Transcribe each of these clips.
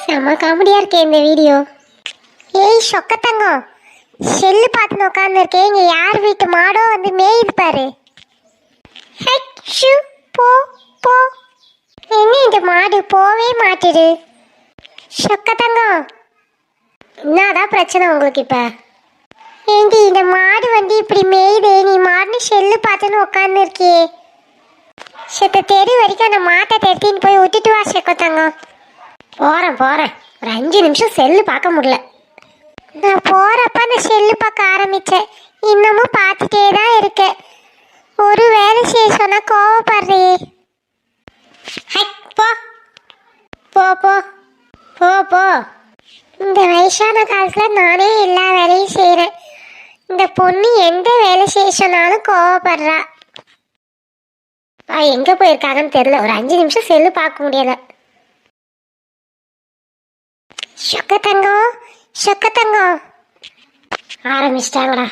செம காமெடியா இருக்கே இந்த வீடியோ. ஏய் சொக்கத்தங்கம், செல்லு பார்த்து உட்காந்துருக்கேன். இங்க யார் வீட்டு மாடோ வந்து மேயுது பாரு. போ போ. என்ன இந்த மாடு போவே மாட்டுது? சொக்கத்தங்கம், என்னதான் பிரச்சனை உங்களுக்கு இப்ப? ஏண்டி இந்த மாடு வந்து இப்படி மேயுதே, நீ மாடுன்னு செல்லு பார்த்துன்னு உட்காந்து இருக்கியே. செத்த தெரு வரைக்கும் அந்த மாட்டை தெருத்தின்னு போய் விட்டுட்டு வா சொக்கத்தங்கம். போறேன் ஒரு 5 நிமிஷம் செல்லு பார்க்க முடியல. நான் போறப்ப அந்த செல்லு பார்க்க ஆரம்பிச்சேன். இன்னமும் பார்த்துட்டே தான் இருக்கேன். ஒரு வேலை செய்ய சொன்னா கோவப்படுறியே. போ போ போ போ போ. இந்த வயசான காலத்துல நானே எல்லா வேலையும் செய்யறேன். இந்த பொண்ணு எந்த வேலை செய்ய சொன்னாலும் கோவப்படுறா. எங்க போயிருக்காங்கன்னு தெரியல. ஒரு 5 நிமிஷம் செல்லு பார்க்க முடியல. சொக்கத்தங்கம் சொக்கத்தங்கம் ஆரம்பிச்சிட்டாங்கடா.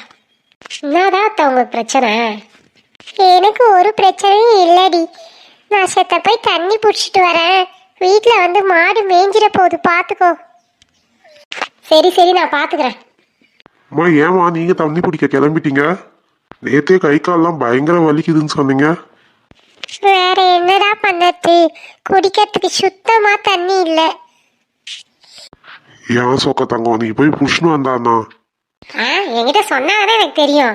என்னதான் உங்களுக்கு பிரச்சனை? எனக்கு ஒரு பிரச்சனையும் இல்லடி. நான் செத்த போய் தண்ணி பிடிச்சிட்டு வரேன். வீட்டில் வந்து மாடு மேய்ஞ்சிட போகுது, பார்த்துக்கோ. சரி சரி, நான் பார்த்துக்கிறேன். அம்மா, ஏமா நீங்க தண்ணி பிடிக்க கிளம்பிட்டீங்க? நேத்தே கை கால்லாம் பயங்கர வலிக்குதுன்னு சொன்னீங்க. வேற என்னடா பண்ணது? குடிக்கிறதுக்கு சுத்தமா தண்ணி இல்லை. ஏன் சொக்க தங்கம், நீ போய் புஷ்ணு வந்தாண்ணா. என்கிட்ட சொன்னாதானே எனக்கு தெரியும்.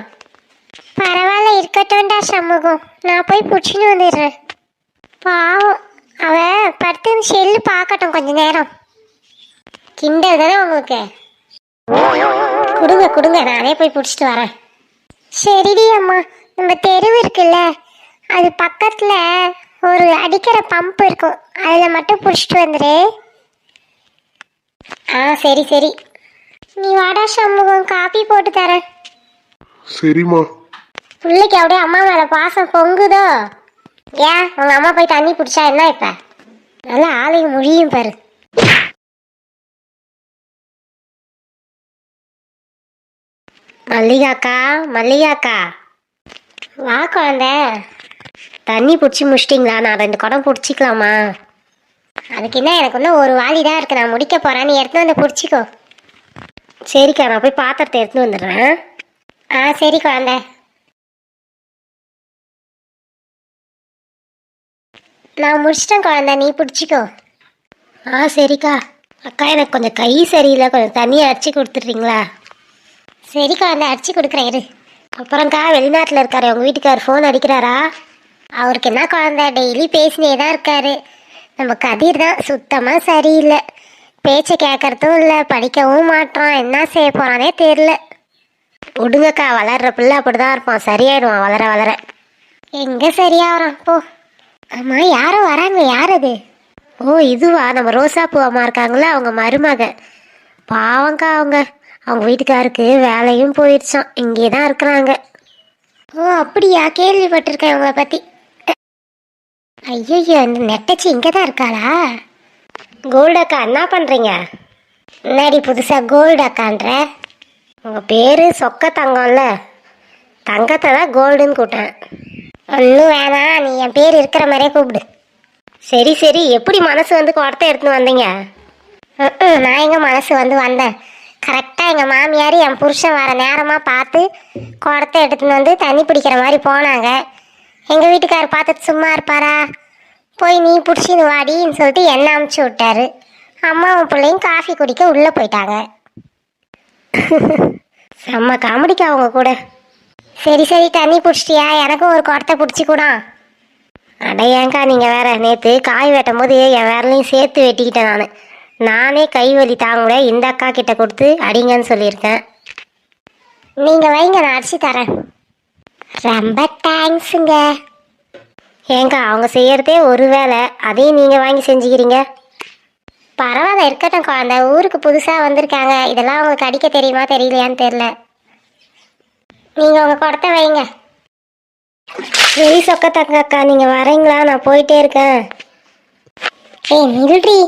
பரவாயில்ல, இருக்கட்டும்டா சண்முகம், நான் போய் புடிச்சுன்னு வந்துடுறேன். பாவம், அவ படுத்து செல்லு பார்க்கட்டும் கொஞ்ச நேரம். கிண்டல் தானே உங்களுக்கு? கொடுங்க கொடுங்க, நானே போய் பிடிச்சிட்டு வரேன். சரிடி அம்மா, நம்ம தெருவு இருக்குல்ல, அது பக்கத்துல ஒரு அடிக்கிற பம்ப் இருக்கும், அதில் மட்டும் பிடிச்சிட்டு வந்துடு. சரி சரி. நீ வாடா சண்முகம், காப்பி போட்டு தரேன். சரிம்மா. பிள்ளைக்கு அப்படியே அம்மா மேல பாசம் பொங்குதோ? ஏன் உங்க அம்மா போய் தண்ணி பிடிச்சா என்ன இப்ப? நல்லா ஆளையும் மொழியும் பாரு. மல்லிகாக்கா மல்லிகாக்கா, வா குழந்தை. தண்ணி பிடிச்சி முடிச்சிட்டிங்களா? நான் 2 குடம் பிடிச்சிக்கலாமா? அதுக்கு என்ன, எனக்கு இன்னும் ஒரு வாளி தான் இருக்கு, நான் முடிக்க போறேன். நீ எடுத்து வந்து பிடிச்சிக்கோ. சரிக்கா, நான் போய் பாத்திரத்தை எடுத்துன்னு வந்துடுறேன். சரி குழந்தை. நான் முடிச்சிட்டேன் குழந்தை, நீ பிடிச்சிக்கோ. சரிக்கா. அக்கா, எனக்கு கொஞ்சம் கை சரியில்லை, கொஞ்சம் தண்ணியை அடிச்சு கொடுத்துட்றீங்களா? சரி குழந்தை, அடிச்சு கொடுக்குறேன் இரு. அப்புறம்க்கா, வெளிநாட்டில் இருக்காரு உங்கள் வீட்டுக்கார், ஃபோன் அடிக்கிறாரா? அவருக்கு என்ன குழந்தை, டெய்லி பேசினே தான் இருக்காரு. நம்ம கதிர் தான் சுத்தமாக சரியில்லை. பேச்சை கேட்கறதும் இல்லை, படிக்கவும் மாட்டான். என்ன செய்ய போகிறானே தெரில. விடுங்கக்கா, வளர்ற பிள்ளை அப்படிதான் இருப்பான், சரியாயிடுவான் வளர வளர. எங்கே சரியாகிறான் போ. ஆமாம், யாரோ வராங்க, யார் அது? இதுவா, நம்ம ரோசா பூ அம்மா இருக்காங்களே, அவங்க மருமக. பாவங்க்கா, அவங்க வீட்டுக்காருக்கு வேலையும் போயிடுச்சான், இங்கே தான் இருக்கிறாங்க. அப்படியா? கேள்விப்பட்டிருக்கேன் உங்களை பற்றி. ஐயோ, இந்த நெட்டச்சி இங்கே தான் இருக்காளா? கோல்டக்கா, என்ன பண்ணுறீங்க? முன்னாடி புதுசாக கோல்டு அக்கான்ற? உங்கள் பேர் சொக்க தங்கம்ல, தங்கத்தை தான் கோல்டுன்னு கூட்டேன். ஒன்றும் வேணாம், நீ என் பேர் இருக்கிற மாதிரியே கூப்பிடு. சரி சரி, எப்படி மனசு வந்து குடத்தை எடுத்துன்னு வந்தீங்க? நான் எங்கள் மனசு வந்து வந்தேன். கரெக்டாக எங்கள் மாமியார் என் புருஷன் வர நேரமாக பார்த்து குடத்தை எடுத்துன்னு வந்து தண்ணி பிடிக்கிற மாதிரி போனாங்க. எங்கள் வீட்டுக்காரர் பார்த்துட்டு சும்மா இருப்பாரா? போய் நீ பிடிச்சின்னு வாடின்னு சொல்லிட்டு என்ன அமுச்சு விட்டாரு. அம்மாவும் பிள்ளையும் காஃபி குடிக்க உள்ளே போயிட்டாங்க. செம்ம காமெடிக்கா அவங்க கூட. சரி சரி, தண்ணி பிடிச்சிட்டியா? எனக்கும் ஒரு குடத்தை பிடிச்சி கூட. அடையாங்க்கா, நீங்கள் வேற, நேற்று காய் வெட்டும் போது என் வேலையும் சேர்த்து வெட்டிக்கிட்டேன். நானே கை வலி தாங்க இந்த அக்கா கிட்ட கொடுத்து அடிங்கன்னு சொல்லியிருக்கேன். நீங்கள் வைங்க, நான் அடிச்சு தரேன். ரொம்ப தேங்க்ஸுங்க. ஏங்கா, அவங்க செய்யறதே ஒரு வேலை, அதையும் நீங்கள் வாங்கி செஞ்சுக்கிறீங்க. பரவாயில்ல, இருக்கட்டும் குழந்தை, ஊருக்கு புதுசாக வந்திருக்காங்க, இதெல்லாம் அவங்களுக்கு அடிக்க தெரியுமா தெரியலையான்னு தெரில. நீங்கள் உங்கள் குடத்தை வைங்க. சரி சொக்கத்தங்க அக்கா, நீங்கள் வரீங்களா? நான் போயிட்டே இருக்கேன். நில்றி,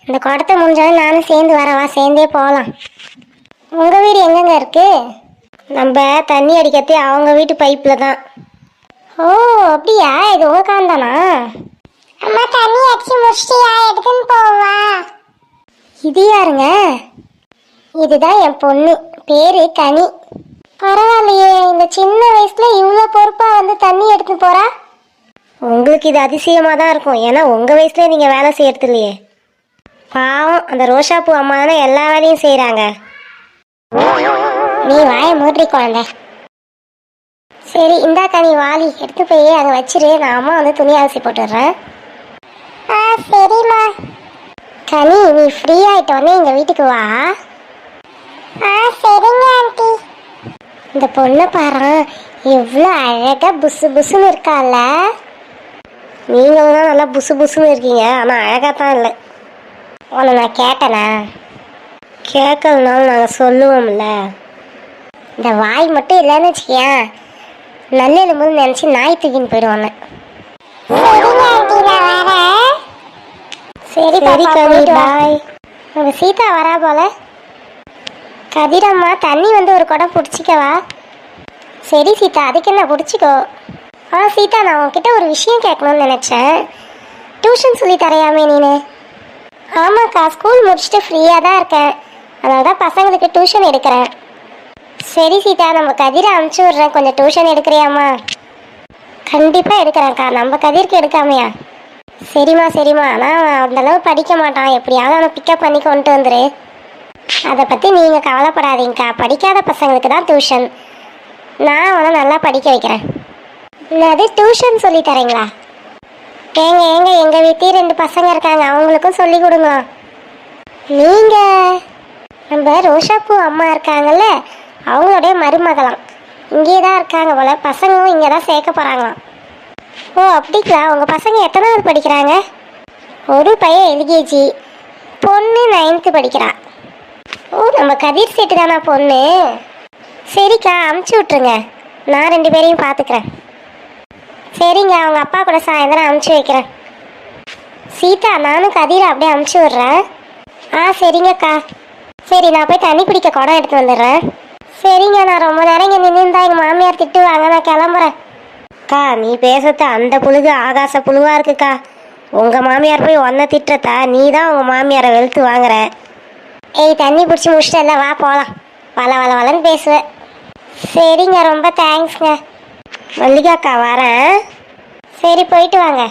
இந்த குடத்தை முடிஞ்சாலும் நானும் சேர்ந்து வரவா, சேர்ந்தே போகலாம். உங்கள் வீடு எங்கெங்க இருக்கு? நம்ம தண்ணி அடிக்கிறதே அவங்க வீட்டு பைப்பில் தான். அப்படியா? இது உங்கள் காந்தானா? அம்மா, தண்ணி அடிச்சு முடிச்சு இது யாருங்க? இதுதான் என் பொண்ணு, பேரு கனி. பரவாயில்லையே, இந்த சின்ன வயசுல இவ்வளோ பொறுப்பா வந்து தண்ணி எடுத்து போறா. உங்களுக்கு இது அதிசயமா தான் இருக்கும், ஏன்னா உங்க வயசுல நீங்க வேலை செய்யறது இல்லையே. பாவம், அந்த ரோஷாப்பூ அம்மா தானே எல்லா வேலையும் செய்யறாங்க. நீ வாய மூடி குழந்தை. சரி, இந்தா கனி, வாளி எடுத்து போய் அங்கே வச்சிரு, நான் அம்மா வந்து துணி அலசி போட்டுடுறேன். சரிம்மா. கனி, நீ ஃப்ரீ ஆயிட்டோன்னே எங்க வீட்டுக்கு வா. சரிங்க ஆண்டி. இந்த பொண்ணை பாரு, எவ்வளோ அழகா புசு புசுன்னு இருக்கால. நீங்களும் தான் நல்லா புசு புசுன்னு இருக்கீங்க, ஆனால் அழகா தான் இல்லை. உன்னை நான் கேட்டேனா? கேட்கறதுனால நாங்கள் சொல்லுவோம்ல. இந்த வாய் மட்டும் இல்லைன்னு வச்சுக்கியேன், நல்ல எலும்புன்னு நினச்சி நாய் தூக்கின்னு போயிடுவாங்க. சரி கனி, பாய். உங்க சீதா வரா போல. கதிரம்மா, தண்ணி வந்து ஒரு குடம் பிடிச்சிக்கவா? சரி சீதா, அதுக்கு என்ன, பிடிச்சிக்கோ. சீதா, நான் உன்கிட்ட ஒரு விஷயம் கேட்கணும்னு நினச்சேன். டியூஷன் சொல்லி தரையாமே நீனு? ஆமாக்கா, ஸ்கூல் முடிச்சுட்டு ஃப்ரீயாக தான் இருக்கேன், அதனால தான் பசங்களுக்கு டியூஷன் எடுக்கிறேன். சரி சீதா, நம்ம கதிரை அனுப்பிச்சி விட்றேன், கொஞ்சம் டியூஷன் எடுக்கிறியாம்மா? கண்டிப்பாக எடுக்கிறேன்க்கா, நம்ம கதிருக்கு எடுக்காமையா? சரிம்மா சரிம்மா, ஆனால் அந்தளவு படிக்க மாட்டான், எப்படியாவது அவனை பிக்கப் பண்ணி கொண்டு வந்துரு. அதை பற்றி நீங்கள் கவலைப்படாதீங்கக்கா, படிக்காத பசங்களுக்கு தான் டியூஷன், நான் அவனை நல்லா படிக்க வைக்கிறேன். அது டியூஷன் சொல்லி தரீங்களா? ஏங்க ஏங்க, எங்கள் வீட்லேயே 2 பசங்க இருக்காங்க, அவங்களுக்கும் சொல்லி கொடுங்க. நீங்கள் நம்ம ரோஷாப்பூ அம்மா இருக்காங்கல்ல, அவங்களுடைய மருமகளாம், இங்கே தான் இருக்காங்க போல, பசங்களும் இங்கே தான் சேர்க்க போகிறாங்களாம். ஓ அப்படிங்களா? உங்கள் பசங்க எத்தனாவது படிக்கிறாங்க? ஒரு பையன் எல்கேஜி, பொண்ணு 9th படிக்கிறா. ஓ, நம்ம கதிர் சேட்டு தானா பொண்ணு? சரிக்கா, அமுச்சு விட்ருங்க, நான் 2 பேரையும் பார்த்துக்கிறேன். சரிங்க, அவங்க அப்பா கூட சாயந்தரம் அமுச்சு வைக்கிறேன். சீதா, நானும் கதிரை அப்படியே அமுச்சு விட்றேன். சரிங்கக்கா. சரி, நான் போய் தண்ணி பிடிக்க குடம் எடுத்து வந்துடுறேன். சரிங்க, நான் ரொம்ப நேரம் இங்கே நின்றுந்தா எங்கள் மாமியார் திட்டுவாங்க, நான் கிளம்புறேன். அக்கா, நீ பேசுறது அந்த புழுகு ஆகாச புழுவா இருக்குக்கா. உங்கள் மாமியார் போய் ஒன்றை திட்டுறதா, நீ தான் உங்கள் மாமியாரை வெளுத்து வாங்குற. ஏய், தண்ணி பிடிச்சி முடிச்சிட்டல, வா போகலாம். வள வள வளன்னு பேசுவேன். சரிங்க, ரொம்ப தேங்க்ஸ்ங்க. மல்லிகாக்கா வரேன். சரி, போயிட்டு வாங்க.